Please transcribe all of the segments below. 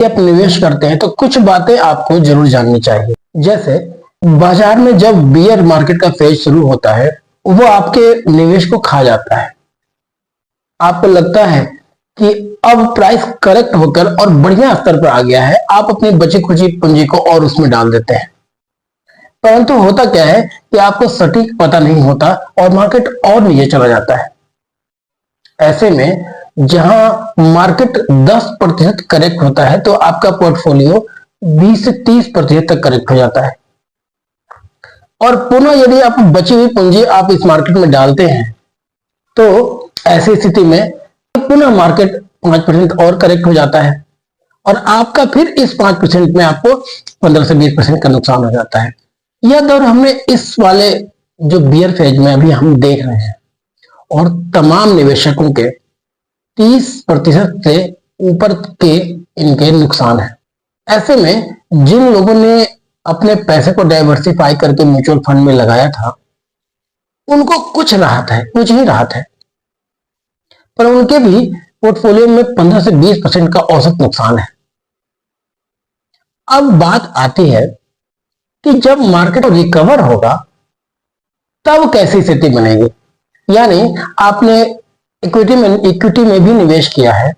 आप निवेश करते हैं तो कुछ बातें आपको जरूर जाननी चाहिए। जैसे बाजार में जब बियर मार्केट का फेज शुरू होता है, वो आपके निवेश को खा जाता है। आपको लगता है कि अब प्राइस करेक्ट होकर और बढ़िया स्तर पर आ गया है, आप अपनी बची खुची पूंजी को और उसमें डाल देते हैं। परंतु होता क्या है कि आपको सटीक पता नहीं होता और मार्केट और नीचे चला जाता है। ऐसे में जहां मार्केट 10% करेक्ट होता है तो आपका पोर्टफोलियो 20 से 30% तक करेक्ट हो जाता है। और पुनः यदि आप बची हुई पूंजी आप इस मार्केट में डालते हैं तो ऐसी स्थिति में पुनः मार्केट 5% और करेक्ट हो जाता है और आपका फिर इस 5% में आपको 15 से 20% का नुकसान हो जाता है। यह दौर हमने इस वाले जो बियर फेज में अभी हम देख रहे हैं और तमाम निवेशकों के 30% से ऊपर के इनके नुकसान है। ऐसे में जिन लोगों ने अपने पैसे को डाइवर्सिफाई करके म्यूचुअल फंड में लगाया था उनको कुछ राहत है, कुछ ही राहत है, पर उनके भी पोर्टफोलियो में 15 से 20% का औसत नुकसान है। अब बात आती है कि जब मार्केट रिकवर होगा तब कैसी स्थिति बनेगी। यानी आपने इक्विटी में भी निवेश किया है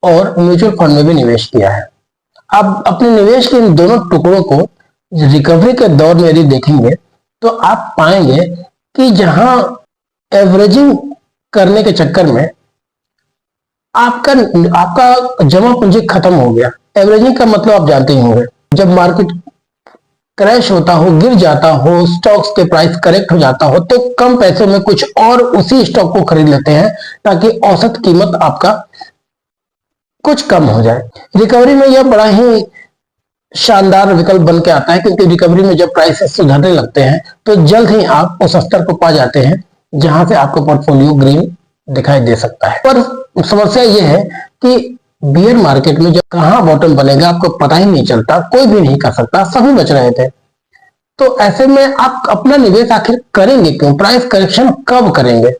और म्यूचुअल फंड में भी निवेश किया है। आप अपने निवेश के इन दोनों टुकड़ों को रिकवरी के दौर में यदि देखेंगे तो आप पाएंगे कि जहां एवरेजिंग करने के चक्कर में आपका जमा पूंजी खत्म हो गया। एवरेजिंग का मतलब आप जानते ही होंगे, जब मार्केट क्रैश होता हो, गिर जाता हो, स्टॉक्स के प्राइस करेक्ट हो जाता हो तो कम पैसों में कुछ और उसी स्टॉक को खरीद लेते हैं ताकि औसत कीमत आपका कुछ कम हो जाए। रिकवरी में यह बड़ा ही शानदार विकल्प बन के आता है, क्योंकि रिकवरी में जब प्राइसेस सुधरने लगते हैं तो जल्द ही आप उस स्तर को पा जाते हैं जहां से आपका पोर्टफोलियो ग्रीन दिखाई दे सकता है। पर समस्या यह है कि बियर मार्केट में जब कहां बॉटम बनेगा आपको पता ही नहीं चलता, कोई भी नहीं कर सकता, सभी बच रहे थे। तो ऐसे में आप अपना निवेश आखिर करेंगे क्यों? प्राइस करेक्शन कब करेंगे?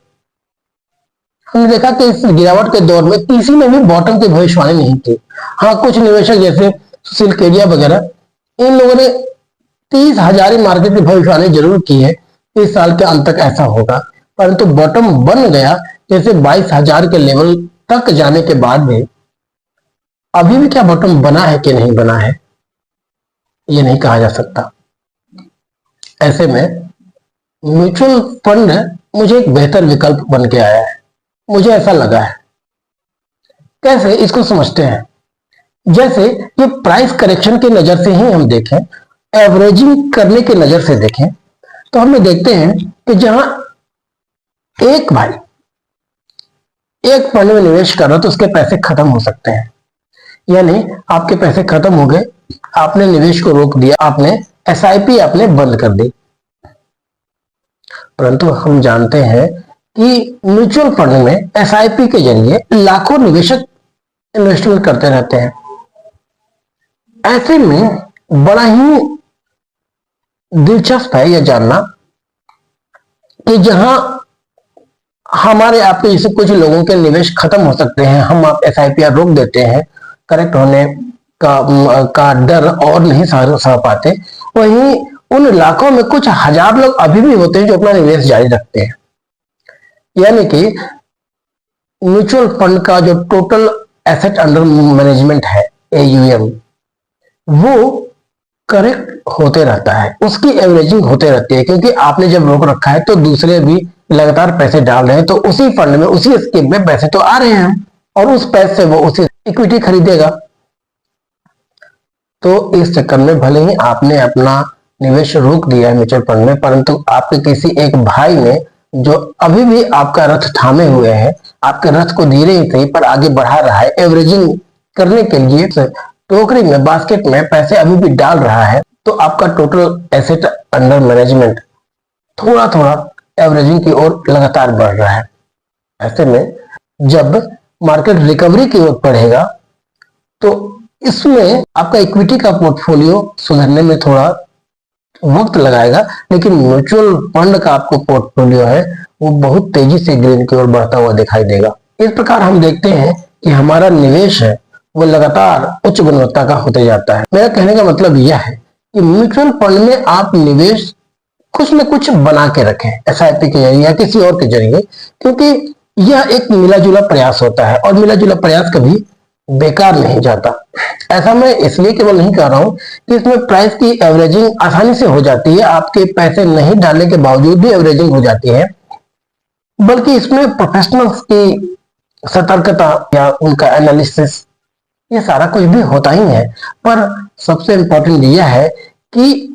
हमने देखा कि इस गिरावट के दौर में किसी ने भी बॉटम की भविष्यवाणी नहीं की। हाँ, कुछ निवेशक जैसे सुशील केडिया वगैरह, इन लोगों ने 30,000 मार्केट की भविष्यवाणी जरूर की है इस साल के अंत तक ऐसा होगा, परंतु बॉटम बन गया। जैसे 22,000 के लेवल तक जाने के बाद भी अभी भी क्या बॉटम बना है कि नहीं बना है ये नहीं कहा जा सकता। ऐसे में म्यूचुअल फंड मुझे एक बेहतर विकल्प बन के आया है, मुझे ऐसा लगा है। कैसे, इसको समझते हैं। जैसे ये प्राइस करेक्शन की नजर से ही हम देखें, एवरेजिंग करने की नजर से देखें तो हमें देखते हैं कि जहां एक भाई एक फंड में निवेश कर रहा तो उसके पैसे खत्म हो सकते हैं। यानी आपके पैसे खत्म हो गए, आपने निवेश को रोक दिया, आपने एसआईपी आपने बंद कर दी। परंतु हम जानते हैं कि म्यूचुअल फंड में एसआईपी के जरिए लाखों निवेशक इन्वेस्टमेंट करते रहते हैं। ऐसे में बड़ा ही दिलचस्प है यह जानना कि जहां हमारे आपके जैसे कुछ लोगों के निवेश खत्म हो सकते हैं, हम आप एसआईपी रोक देते हैं, करेक्ट होने का डर और नहीं सह पाते, वहीं उन लाखों में कुछ हजार लोग अभी भी होते हैं जो अपना निवेश जारी रखते हैं। यानी कि म्यूचुअल फंड का जो टोटल एसेट अंडर मैनेजमेंट है AUM, वो करेक्ट होते रहता है, उसकी एवरेजिंग होते रहती है, क्योंकि आपने जब रोक रखा है तो दूसरे भी लगातार पैसे डाल रहे हैं, तो उसी फंड में उसी स्कीम में पैसे तो आ रहे हैं और उस पैसे से वो उसी इक्विटी खरीदेगा। तो इस चक्कर में भले ही आपने अपना निवेश रोक दिया है म्यूचुअल फंड में, परंतु आपके किसी एक भाई ने जो अभी भी आपका रथ थामे हुए हैं, आपके रथ को धीरे ही सही पर आगे बढ़ा रहा है, एवरेजिंग करने के लिए टोकरी में बास्केट में पैसे अभी भी डाल रहा है, तो आपका टोटल एसेट अंडर मैनेजमेंट थोड़ा थोड़ा एवरेजिंग की ओर लगातार बढ़ रहा है। ऐसे में जब मार्केट रिकवरी की ओर बढ़ेगा तो इसमें आपका इक्विटी का पोर्टफोलियो सुधरने में थोड़ा वक्त लगाएगा, लेकिन म्यूचुअल फंड का आपको पोर्टफोलियो है वो बहुत तेजी से ग्रीन की ओर बढ़ता हुआ दिखाई देगा। इस प्रकार हम देखते हैं कि हमारा निवेश है वो लगातार उच्च गुणवत्ता का होते जाता है। मेरा कहने का मतलब यह है कि म्यूचुअल फंड में आप निवेश कुछ न कुछ बना के रखें, एसआईपी के जरिए या किसी और के जरिए, क्योंकि यह एक मिला जुला प्रयास होता है और मिला जुला प्रयास कभी बेकार नहीं जाता। ऐसा मैं इसलिए केवल नहीं कह रहा हूं कि इसमें प्राइस की एवरेजिंग आसानी से हो जाती है, आपके पैसे नहीं डालने के बावजूद भी एवरेजिंग हो जाती है, बल्कि इसमें प्रोफेशनल्स की सतर्कता या उनका एनालिसिस, ये सारा कुछ भी होता ही है। पर सबसे इंपॉर्टेंट यह है कि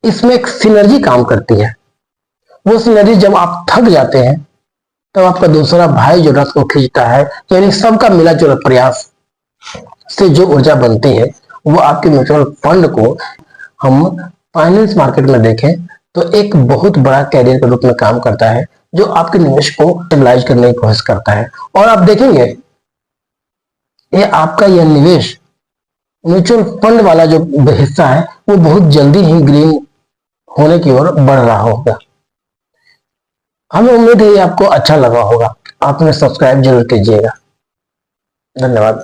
इसमें एक सिनर्जी काम करती है। वो सिनर्जी जब आप थक जाते हैं तब आपका दूसरा भाई जो रथ को खींचता है, यानी सबका मिला जुला प्रयास से जो ऊर्जा बनती है, वो आपके म्यूचुअल फंड को हम फाइनेंस मार्केट में देखें तो एक बहुत बड़ा कैरियर के रूप में काम करता है, जो आपके निवेश को स्टेबलाइज करने की कोशिश करता है। और आप देखेंगे ये आपका यह निवेश म्यूचुअल फंड वाला जो हिस्सा है वो बहुत जल्दी ही ग्रीन होने की ओर बढ़ रहा होगा। हमें उम्मीद है ये आपको अच्छा लगा होगा। आपने सब्सक्राइब जरूर कीजिएगा। धन्यवाद।